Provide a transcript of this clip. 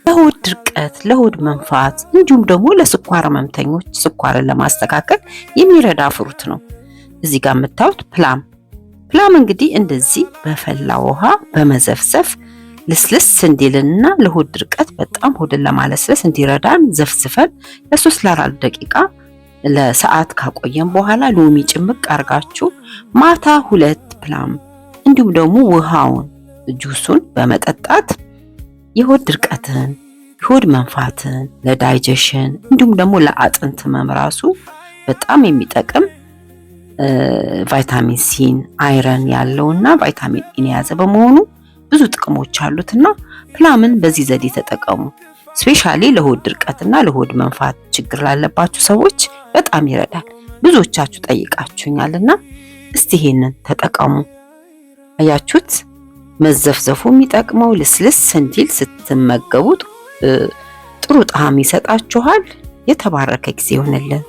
ለሆድ ድርቀት፣ ለሆድ መንፋት እንዲሁም ደግሞ ለስኳር ህመምተኞች ስኳርን ለማስተካከል የሚረዳ ፍሩት ነው። እዚህ ጋር የምታዩት ፕላም እንግዲህ እንደዚህ በፈላ ውሃ በመዘፍዘፍ ልስልስ እንዲልና ለሆድ ድርቀት በጣም ሆድን ለማለስለስ እንዲረዳን ዘፍዝፈን ለ3 ለ4 ደቂቃ ለሰዓት ካቆየን በኋላ ሎሚ ጭምቅ አርጋችሁ ማታ 2 ፕላም እንዲሁም ደግሞ ውሃውን ጁሱን በመጠጣት የሆድ ድርቀትን፣ የሆድ መንፋትን፣ ለዳይጀሽን እንዲሁም ደግሞ ለአጥንት ህመም ራሱ በጣም የሚጠቅም ቫይታሚን ሲን አይረን ያለውና ቫይታሚን ኢን የያዘ በመሆኑ ብዙ ጥቅሞች አሉትና ፕላምን በዚህ ዘዴ ተጠቀሙ። ስፔሻሊ ለሆድ ድርቀትና ለሆድ መንፋት ችግር ላለባችሁ ሰዎች በጣም ይረዳል። ብዙዎቻችሁ ጠይቃችሁኛልና እስቲ ይሄንን ተጠቀሙ። አያችሁት? መዘፍዘፉ የሚጠቅመው ልስልስ እንዲል ስትመገቡት ጥሩ ጣዕም ይሰጣችኋል። የተባረከ ጊዜ ይሆንልን።